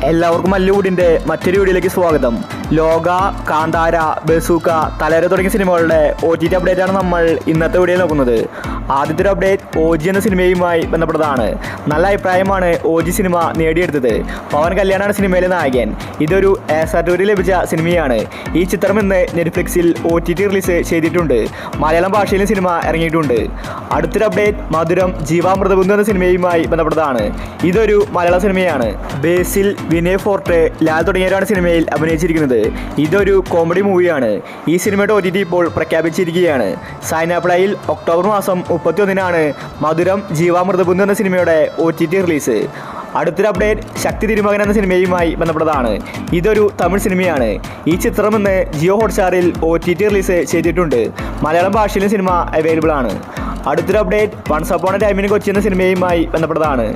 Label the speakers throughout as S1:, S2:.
S1: എല്ലാവർക്കും മല്ലുകൂടിൻ്റെ മറ്റൊരു വീഡിയോയിലേക്ക് സ്വാഗതം. ലോക, കാന്താര, ബസൂക്ക, തലേര തുടങ്ങിയ സിനിമകളുടെ OTT അപ്ഡേറ്റ് ആണ് നമ്മൾ ഇന്നത്തെ വീഡിയോയിൽ നോക്കുന്നത്. ആദ്യത്തെ ഒരു അപ്ഡേറ്റ് OG എന്ന സിനിമയുമായി ബന്ധപ്പെട്ടതാണ്. നല്ല അഭിപ്രായമാണ് OG സിനിമ നേടിയെടുത്തത്. പവൻ കല്യാണാണ് സിനിമയിലെ നായകൻ. ഇതൊരു സാറ്റൂരി ലഭിച്ച സിനിമയാണ്. ഈ ചിത്രം ഇന്ന് നെറ്റ്ഫ്ലിക്സിൽ OTT റിലീസ് ചെയ്തിട്ടുണ്ട്. മലയാളം ഭാഷയിലും സിനിമ ഇറങ്ങിയിട്ടുണ്ട്. അടുത്തൊരു അപ്ഡേറ്റ് മധുരം ജീവാമൃതബന്ധു എന്ന സിനിമയുമായി ബന്ധപ്പെട്ടതാണ്. ഇതൊരു മലയാള സിനിമയാണ്. ബേസിൽ, വിനയ് ഫോർട്ട്, ലാൽ തുടങ്ങിയവരാണ് സിനിമയിൽ അഭിനയിച്ചിരിക്കുന്നത്. ഇതൊരു കോമഡി മൂവിയാണ്. ഈ സിനിമയുടെ OTT ഇപ്പോൾ പ്രഖ്യാപിച്ചിരിക്കുകയാണ്. സൈനാപ്ലയിൽ ഒക്ടോബർ മാസം 31-നാണ് മധുരം ജീവാമൃതബന്ധു എന്ന സിനിമയുടെ OTT റിലീസ്. അടുത്തൊരു അപ്ഡേറ്റ് ശക്തി തിരുമകൻ എന്ന സിനിമയുമായി ബന്ധപ്പെട്ടതാണ്. ഇതൊരു തമിഴ് സിനിമയാണ്. ഈ ചിത്രം ഇന്ന് ജിയോ ഹോട്ട്സ്റ്റാറിൽ OTT റിലീസ് ചെയ്തിട്ടുണ്ട്. മലയാളം ഭാഷയിലും സിനിമ അവൈലബിൾ ആണ്. അടുത്തൊരു update once upon a time in Kochi എന്ന സിനിമയുമായി ബന്ധപ്പെട്ടതാണ്.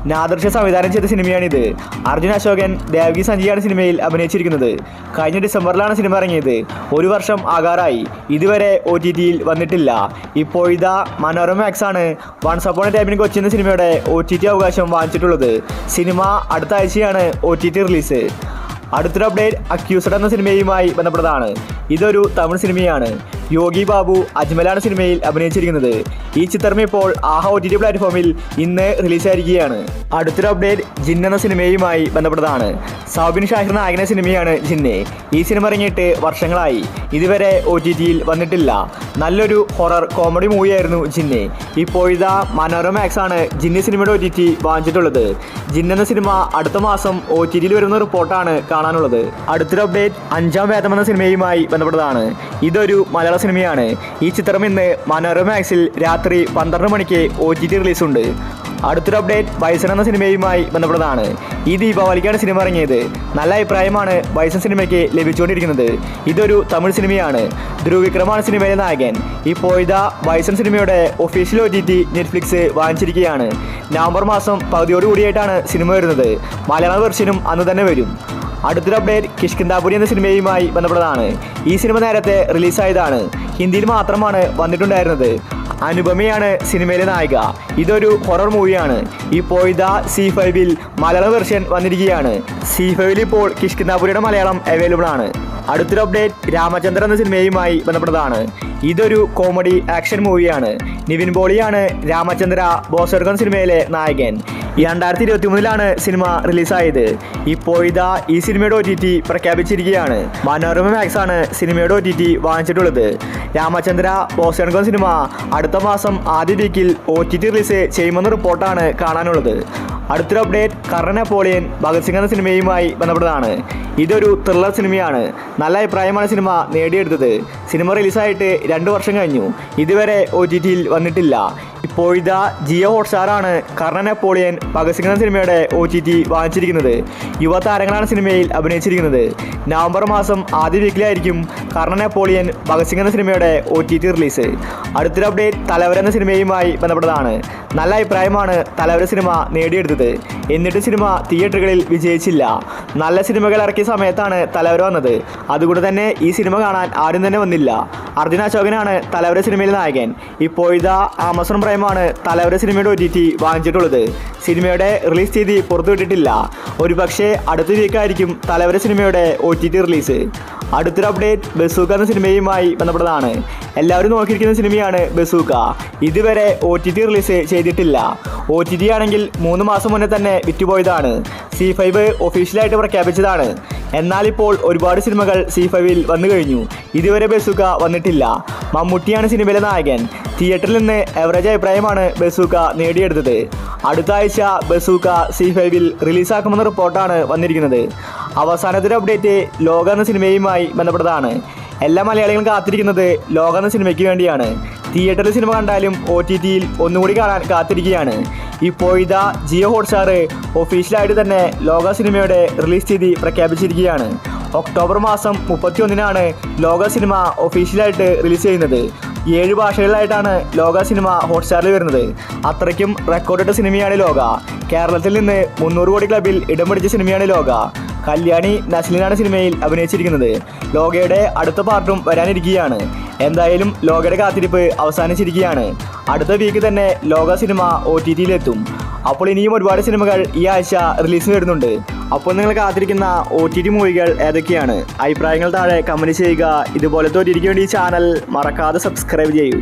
S1: നാദർഷ സംവിധാനം ചെയ്ത സിനിമയാണിത്. അർജുൻ അശോകൻ, ദേവകി സഞ്ജയാണ് സിനിമയിൽ അഭിനയിച്ചിരിക്കുന്നത്. കഴിഞ്ഞ ഡിസംബറിലാണ് സിനിമ ഇറങ്ങിയത്. ഒരു വർഷം ആകാറായി. ഇതുവരെ OTTയിൽ വന്നിട്ടില്ല. ഇപ്പോഴിതാ മനോരമ മാക്സ് ആണ് once upon a time in Kochi എന്ന സിനിമയുടെ OTT അവകാശം വാങ്ങിച്ചിട്ടുള്ളത്. സിനിമ അടുത്ത ആഴ്ചയാണ് OTT റിലീസ്. അടുത്തൊരു അപ്ഡേറ്റ് അക്യൂസ്ഡ് എന്ന സിനിമയുമായി ബന്ധപ്പെട്ടതാണ്. ഇതൊരു തമിഴ് സിനിമയാണ്. യോഗി ബാബു, അജ്മലാണ് സിനിമയിൽ അഭിനയിച്ചിരിക്കുന്നത്. ഈ ചിത്രം ഇപ്പോൾ OTT പ്ലാറ്റ്ഫോമിൽ ഇന്ന് റിലീസായിരിക്കുകയാണ്. അടുത്തൊരു അപ്ഡേറ്റ് ജിൻ എന്ന സിനിമയുമായി ബന്ധപ്പെട്ടതാണ്. സൗബിൻ ഷാഹിർ നായകന സിനിമയാണ് ജിന്ന്. ഈ സിനിമ ഇറങ്ങിയിട്ട് വർഷങ്ങളായി. ഇതുവരെ OTTയിൽ വന്നിട്ടില്ല. നല്ലൊരു ഹൊറർ കോമഡി മൂവിയായിരുന്നു ജിന്ന്. ഇപ്പോഴിതാ മനോരമ മാക്സ് ആണ് ജിന്ന് സിനിമയുടെ OTT വാങ്ങിച്ചിട്ടുള്ളത്. ജിൻ എന്ന സിനിമ അടുത്ത മാസം OTTയിൽ വരുന്ന റിപ്പോർട്ടാണ് കാണാനുള്ളത്. അടുത്തൊരു അപ്ഡേറ്റ് അഞ്ചാം വേദം എന്ന സിനിമയുമായി ബന്ധപ്പെട്ടതാണ്. ഇതൊരു മലയാള സിനിമയാണ്. ഈ ചിത്രം ഇന്ന് മനോരമ മാക്സിൽ രാത്രി 12 മണിക്ക് OTT റിലീസുണ്ട്. അടുത്തൊരു അപ്ഡേറ്റ് ബൈസൺ എന്ന സിനിമയുമായി ബന്ധപ്പെട്ടതാണ്. ഈ ദീപാവലിക്കാണ് സിനിമ ഇറങ്ങിയത്. നല്ല അഭിപ്രായമാണ് ബൈസൺ സിനിമയ്ക്ക് ലഭിച്ചുകൊണ്ടിരിക്കുന്നത്. ഇതൊരു തമിഴ് സിനിമയാണ്. ധ്രുവ് വിക്രമാണ് സിനിമയിലെ നായകൻ. ഇപ്പോഴിതാ ബൈസൺ സിനിമയുടെ ഒഫീഷ്യൽ OTT നെറ്റ്ഫ്ലിക്സ് വാങ്ങിച്ചിരിക്കുകയാണ്. നവംബർ മാസം പകുതിയോടുകൂടിയായിട്ടാണ് സിനിമ വരുന്നത്. മലയാള വെർഷനും അന്ന് തന്നെ വരും. അടുത്തൊരു അപ്ഡേറ്റ് കിഷ്കിന്ധാപുരി എന്ന സിനിമയുമായി ബന്ധപ്പെട്ടതാണ്. ഈ സിനിമ നേരത്തെ റിലീസായതാണ്. ഹിന്ദിയിൽ മാത്രമാണ് വന്നിട്ടുണ്ടായിരുന്നത്. അനുപമയാണ് സിനിമയിലെ നായിക. ഇതൊരു ഹൊറർ മൂവിയാണ്. ഇപ്പോഴിതാ C5-ൽ മലയാള വെർഷൻ വന്നിരിക്കുകയാണ്. C5-ൽ ഇപ്പോൾ കിഷ്കിന്ധാപുരിയുടെ മലയാളം അവൈലബിൾ ആണ്. അടുത്തൊരു അപ്ഡേറ്റ് രാമചന്ദ്രൻ എന്ന സിനിമയുമായി ബന്ധപ്പെട്ടതാണ്. ഇതൊരു കോമഡി ആക്ഷൻ മൂവിയാണ്. നിവിൻ പോളിയാണ് രാമചന്ദ്ര ബോസർഗൻ സിനിമയിലെ നായകൻ. 2023-ലാണ് സിനിമ റിലീസായത്. ഇപ്പോഴിതാ ഈ സിനിമയുടെ OTT പ്രഖ്യാപിച്ചിരിക്കുകയാണ്. മനോരമ മാക്സ് ആണ് സിനിമയുടെ OTT വാങ്ങിച്ചിട്ടുള്ളത്. രാമചന്ദ്ര ബോസർഗൻ സിനിമ അടുത്ത മാസം ആദ്യ വീക്കിൽ OTT റിലീസ് ചെയ്യുമെന്ന റിപ്പോർട്ടാണ് കാണാനുള്ളത്. അടുത്തൊരു അപ്ഡേറ്റ് കർണൻ നെപ്പോളിയൻ ഭഗത് സിംഗ് എന്ന സിനിമയുമായി ബന്ധപ്പെട്ടതാണ്. ഇതൊരു ത്രില്ലർ സിനിമയാണ്. നല്ല അഭിപ്രായമാണ് സിനിമ നേടിയെടുത്തത്. സിനിമ റിലീസായിട്ട് 2 വർഷം കഴിഞ്ഞു. ഇതുവരെ OTTയിൽ വന്നിട്ടില്ല. ഇപ്പോഴിതാ ജിയോ ഹോട്ട്സ്റ്റാറാണ് കർണൻ നെപ്പോളിയൻ ഭഗത് സിംഗ് എന്ന സിനിമയുടെ OTT വാങ്ങിച്ചിരിക്കുന്നത്. യുവതാരങ്ങളാണ് സിനിമയിൽ അഭിനയിച്ചിരിക്കുന്നത്. നവംബർ മാസം ആദ്യ വീക്കിലായിരിക്കും കർണൻ നെപ്പോളിയൻ ഭഗത് സിംഗ് എന്ന സിനിമയുടെ OTT റിലീസ്. അടുത്തൊരു അപ്ഡേറ്റ് തലവര എന്ന സിനിമയുമായി ബന്ധപ്പെട്ടതാണ്. നല്ല അഭിപ്രായമാണ് തലവര സിനിമ നേടിയെടുത്തത്. എന്നിട്ട് സിനിമ തിയേറ്ററുകളിൽ വിജയിച്ചില്ല. നല്ല സിനിമകൾ ഇറക്കിയ സമയത്താണ് തലവര വന്നത്. അതുകൊണ്ട് തന്നെ ഈ സിനിമ കാണാൻ ആരും തന്നെ വന്നില്ല. അർജുൻ അശോകനാണ് തലവര സിനിമയിലെ നായകൻ. ഇപ്പോഴിതാ ആമസോൺ പ്രൈമാണ് തലവര സിനിമയുടെ OTT വാങ്ങിച്ചിട്ടുള്ളത്. സിനിമയുടെ റിലീസ് തീയതി പുറത്തുവിട്ടിട്ടില്ല. ഒരുപക്ഷെ അടുത്ത വീക്കായിരിക്കും തലവര സിനിമയുടെ OTT റിലീസ്. അടുത്തൊരു അപ്ഡേറ്റ് ബസൂക്ക എന്ന സിനിമയുമായി ബന്ധപ്പെട്ടതാണ്. എല്ലാവരും നോക്കിയിരിക്കുന്ന സിനിമയാണ് ബസൂക്ക. ഇതുവരെ OTT റിലീസ് ചെയ്തിട്ടില്ല. OTT ആണെങ്കിൽ 3 മാസം മുന്നേ തന്നെ വിറ്റുപോയതാണ്. C5 ഒഫീഷ്യലായിട്ട് പ്രഖ്യാപിച്ചതാണ്. എന്നാൽ ഇപ്പോൾ ഒരുപാട് സിനിമകൾ C5-ൽ വന്നു കഴിഞ്ഞു. ഇതുവരെ ബസൂക്ക വന്നിട്ടില്ല. മമ്മൂട്ടിയാണ് സിനിമയിലെ നായകൻ. തിയേറ്ററിൽ നിന്ന് എവറേജ് അഭിപ്രായമാണ് ബസൂക്ക നേടിയെടുത്തത്. അടുത്ത ആഴ്ച ബസൂക്ക C5-ൽ റിലീസാക്കുമെന്ന റിപ്പോർട്ടാണ് വന്നിരിക്കുന്നത്. അവസാനത്തെ അപ്ഡേറ്റ് ലോക എന്ന സിനിമയുമായി ബന്ധപ്പെട്ടതാണ്. എല്ലാ മലയാളികളും കാത്തിരിക്കുന്നത് ലോക എന്ന സിനിമയ്ക്ക് വേണ്ടിയാണ്. തിയേറ്ററിൽ സിനിമ കണ്ടാലും OTTയിൽ ഒന്നുകൂടി കാണാൻ കാത്തിരിക്കുകയാണ്. ഇപ്പോഴിതാ ജിയോ ഹോട്ട്സ്റ്റാർ ഒഫീഷ്യലായിട്ട് തന്നെ ലോക സിനിമയുടെ റിലീസ് തീയതി പ്രഖ്യാപിച്ചിരിക്കുകയാണ്. ഒക്ടോബർ മാസം 31-നാണ് ലോക സിനിമ ഒഫീഷ്യലായിട്ട് റിലീസ് ചെയ്യുന്നത്. 7 ഭാഷകളിലായിട്ടാണ് ലോക സിനിമ ഹോട്ട്സ്റ്റാറിൽ വരുന്നത്. അത്രയ്ക്കും റെക്കോർഡിട്ട സിനിമയാണ് ലോക. കേരളത്തിൽ നിന്ന് 300 കോടി ക്ലബിൽ ഇടം പിടിച്ച സിനിമയാണ് ലോക. കല്യാണി നസ്ലിനാണ് സിനിമയിൽ അഭിനയിച്ചിരിക്കുന്നത്. ലോകയുടെ അടുത്ത പാർട്ടും വരാനിരിക്കുകയാണ്. എന്തായാലും ലോകയുടെ കാത്തിരിപ്പ് അവസാനിച്ചിരിക്കുകയാണ്. അടുത്ത വീക്ക് തന്നെ ലോക സിനിമ OTTയിലെത്തും. അപ്പോൾ ഇനിയും ഒരുപാട് സിനിമകൾ ഈ ആഴ്ച റിലീസ് വരുന്നുണ്ട്. അപ്പോൾ നിങ്ങൾ കാത്തിരിക്കുന്ന OTT മൂവികൾ ഏതൊക്കെയാണ്? അഭിപ്രായങ്ങൾ താഴെ കമൻറ്റ് ചെയ്യുക. ഇതുപോലത്തെ OTTക്ക് വേണ്ടി ഈ ചാനൽ മറക്കാതെ സബ്സ്ക്രൈബ് ചെയ്യൂ.